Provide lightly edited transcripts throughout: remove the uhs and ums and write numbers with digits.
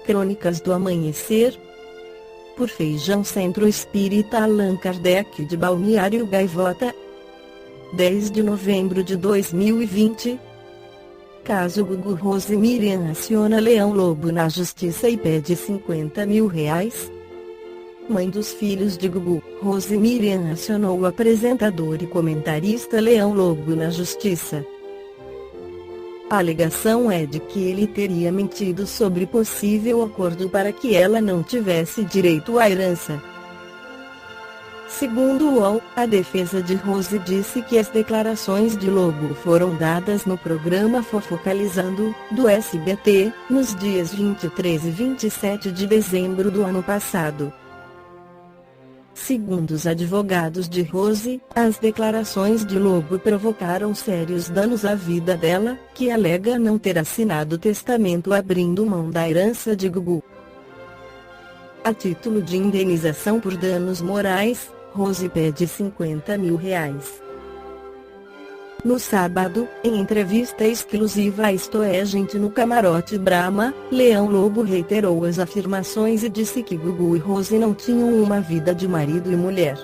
Crônicas do Amanhecer, por Feijão Centro Espírita Allan Kardec de Balneário Gaivota, 10 de novembro de 2020. Caso Gugu. Rose Miriam aciona Leão Lobo na justiça e pede 50 mil reais. Mãe dos filhos de Gugu, Rose Miriam acionou o apresentador e comentarista Leão Lobo na justiça. A alegação é de que ele teria mentido sobre possível acordo para que ela não tivesse direito à herança. Segundo o UOL, a defesa de Rose disse que as declarações de Lobo foram dadas no programa Fofocalizando, do SBT, nos dias 23 e 27 de dezembro do ano passado. Segundo os advogados de Rose, as declarações de Lobo provocaram sérios danos à vida dela, que alega não ter assinado testamento abrindo mão da herança de Gugu. A título de indenização por danos morais, Rose pede 50 mil reais. No sábado, em entrevista exclusiva a Isto É Gente no Camarote Brahma, Leão Lobo reiterou as afirmações e disse que Gugu e Rose não tinham uma vida de marido e mulher.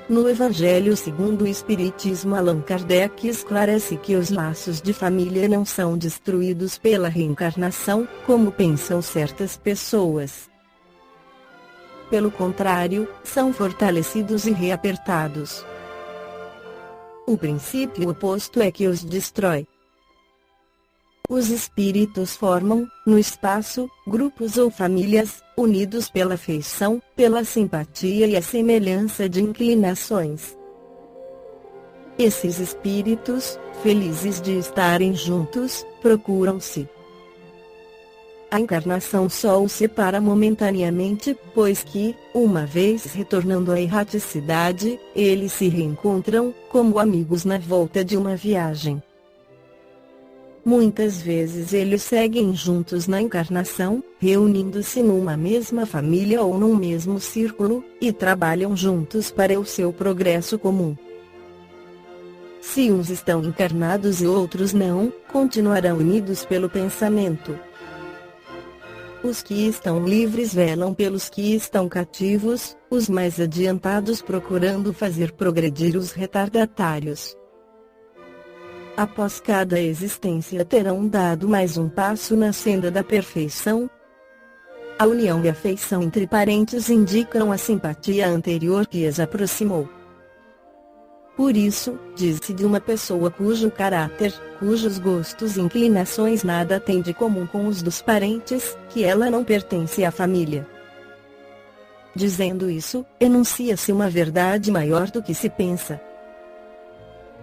No Evangelho segundo o Espiritismo, Allan Kardec esclarece que os laços de família não são destruídos pela reencarnação, como pensam certas pessoas. Pelo contrário, são fortalecidos e reapertados. O princípio oposto é que os destrói. Os espíritos formam, no espaço, grupos ou famílias, unidos pela afeição, pela simpatia e a semelhança de inclinações. Esses espíritos, felizes de estarem juntos, procuram-se. A encarnação só os separa momentaneamente, pois que, uma vez retornando à erraticidade, eles se reencontram, como amigos na volta de uma viagem. Muitas vezes eles seguem juntos na encarnação, reunindo-se numa mesma família ou num mesmo círculo, e trabalham juntos para o seu progresso comum. Se uns estão encarnados e outros não, continuarão unidos pelo pensamento. Os que estão livres velam pelos que estão cativos, os mais adiantados procurando fazer progredir os retardatários. Após cada existência terão dado mais um passo na senda da perfeição. A união e a afeição entre parentes indicam a simpatia anterior que as aproximou. Por isso, diz-se de uma pessoa cujo caráter, cujos gostos e inclinações nada têm de comum com os dos parentes, que ela não pertence à família. Dizendo isso, enuncia-se uma verdade maior do que se pensa.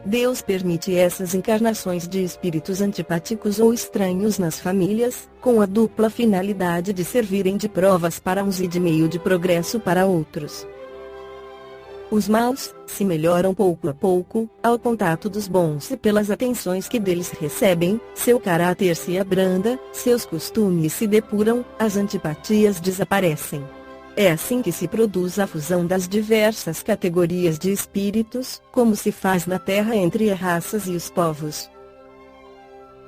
Deus permite essas encarnações de espíritos antipáticos ou estranhos nas famílias, com a dupla finalidade de servirem de provas para uns e de meio de progresso para outros. Os maus se melhoram pouco a pouco, ao contato dos bons e pelas atenções que deles recebem, seu caráter se abranda, seus costumes se depuram, as antipatias desaparecem. É assim que se produz a fusão das diversas categorias de espíritos, como se faz na Terra entre as raças e os povos.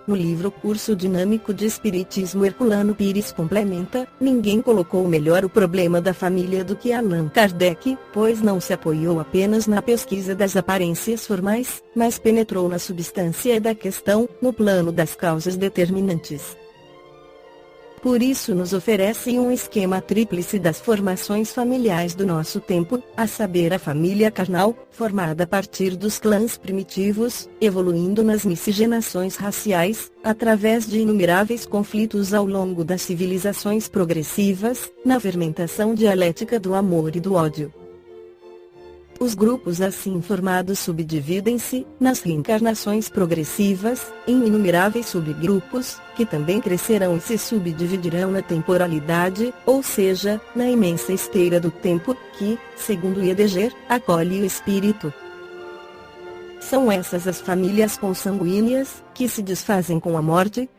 No livro Curso Dinâmico de Espiritismo, Herculano Pires complementa: ninguém colocou melhor o problema da família do que Allan Kardec, pois não se apoiou apenas na pesquisa das aparências formais, mas penetrou na substância da questão, no plano das causas determinantes. Por isso nos oferece um esquema tríplice das formações familiares do nosso tempo, a saber, a família carnal, formada a partir dos clãs primitivos, evoluindo nas miscigenações raciais, através de inumeráveis conflitos ao longo das civilizações progressivas, na fermentação dialética do amor e do ódio. Os grupos assim formados subdividem-se, nas reencarnações progressivas, em inumeráveis subgrupos, que também crescerão e se subdividirão na temporalidade, ou seja, na imensa esteira do tempo, que, segundo Heidegger, acolhe o espírito. São essas as famílias consanguíneas, que se desfazem com a morte.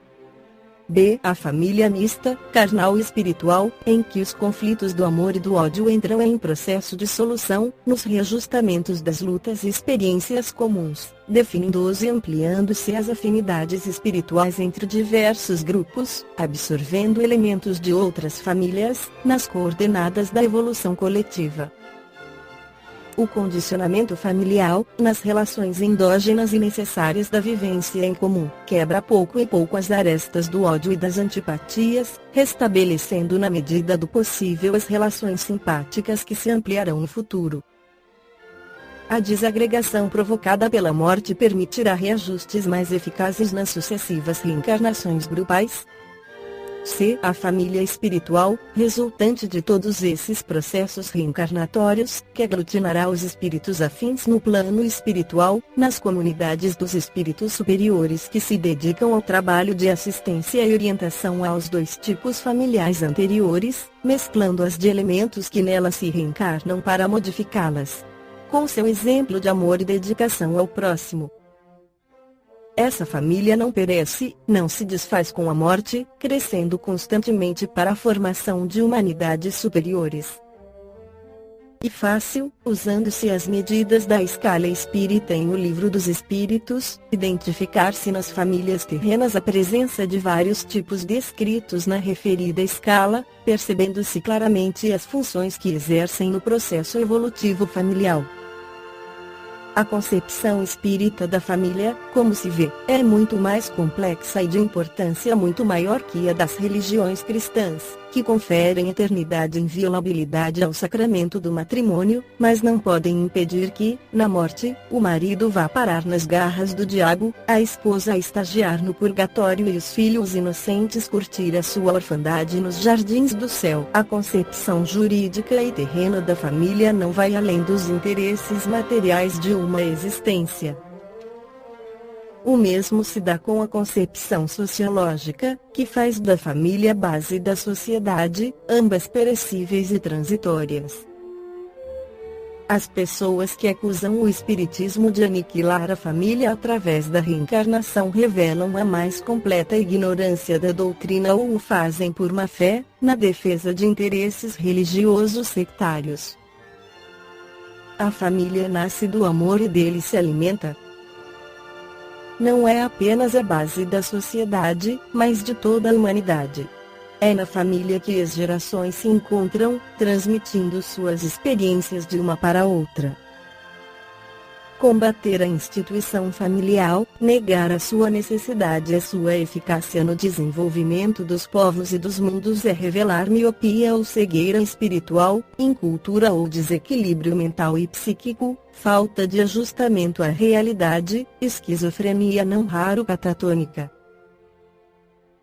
B. A família mista, carnal e espiritual, em que os conflitos do amor e do ódio entram em processo de solução, nos reajustamentos das lutas e experiências comuns, definindo-os e ampliando-se as afinidades espirituais entre diversos grupos, absorvendo elementos de outras famílias, nas coordenadas da evolução coletiva. O condicionamento familiar, nas relações endógenas e necessárias da vivência em comum, quebra pouco e pouco as arestas do ódio e das antipatias, restabelecendo na medida do possível as relações simpáticas que se ampliarão no futuro. A desagregação provocada pela morte permitirá reajustes mais eficazes nas sucessivas reencarnações grupais. C. A família espiritual, resultante de todos esses processos reencarnatórios, que aglutinará os espíritos afins no plano espiritual, nas comunidades dos espíritos superiores que se dedicam ao trabalho de assistência e orientação aos dois tipos familiares anteriores, mesclando-as de elementos que nelas se reencarnam para modificá-las. Com seu exemplo de amor e dedicação ao próximo. Essa família não perece, não se desfaz com a morte, crescendo constantemente para a formação de humanidades superiores. E fácil, usando-se as medidas da escala espírita em O Livro dos Espíritos, identificar-se nas famílias terrenas a presença de vários tipos descritos na referida escala, percebendo-se claramente as funções que exercem no processo evolutivo familiar. A concepção espírita da família, como se vê, é muito mais complexa e de importância muito maior que a das religiões cristãs, que conferem eternidade e inviolabilidade ao sacramento do matrimônio, mas não podem impedir que, na morte, o marido vá parar nas garras do diabo, a esposa a estagiar no purgatório e os filhos inocentes curtir a sua orfandade nos jardins do céu. A concepção jurídica e terrena da família não vai além dos interesses materiais de uma existência. O mesmo se dá com a concepção sociológica, que faz da família a base da sociedade, ambas perecíveis e transitórias. As pessoas que acusam o espiritismo de aniquilar a família através da reencarnação revelam a mais completa ignorância da doutrina ou o fazem por má fé, na defesa de interesses religiosos sectários. A família nasce do amor e dele se alimenta. Não é apenas a base da sociedade, mas de toda a humanidade. É na família que as gerações se encontram, transmitindo suas experiências de uma para outra. Combater a instituição familiar, negar a sua necessidade e a sua eficácia no desenvolvimento dos povos e dos mundos é revelar miopia ou cegueira espiritual, incultura ou desequilíbrio mental e psíquico, falta de ajustamento à realidade, esquizofrenia não raro catatônica.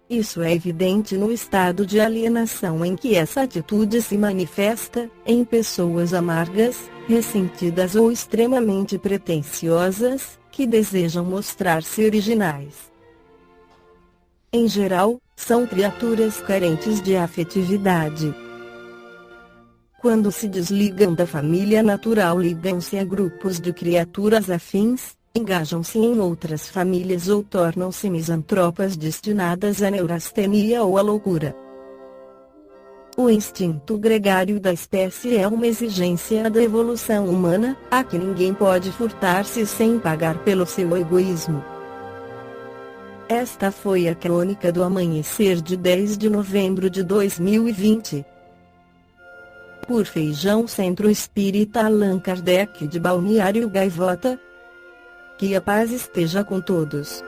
Isso é evidente no estado de alienação em que essa atitude se manifesta, em pessoas amargas, ressentidas ou extremamente pretensiosas, que desejam mostrar-se originais. Em geral, são criaturas carentes de afetividade. Quando se desligam da família natural, ligam-se a grupos de criaturas afins, engajam-se em outras famílias ou tornam-se misantropas destinadas à neurastenia ou à loucura. O instinto gregário da espécie é uma exigência da evolução humana, a que ninguém pode furtar-se sem pagar pelo seu egoísmo. Esta foi a crônica do amanhecer de 10 de novembro de 2020. Por Feijão Centro Espírita Allan Kardec de Balneário Gaivota. Que a paz esteja com todos.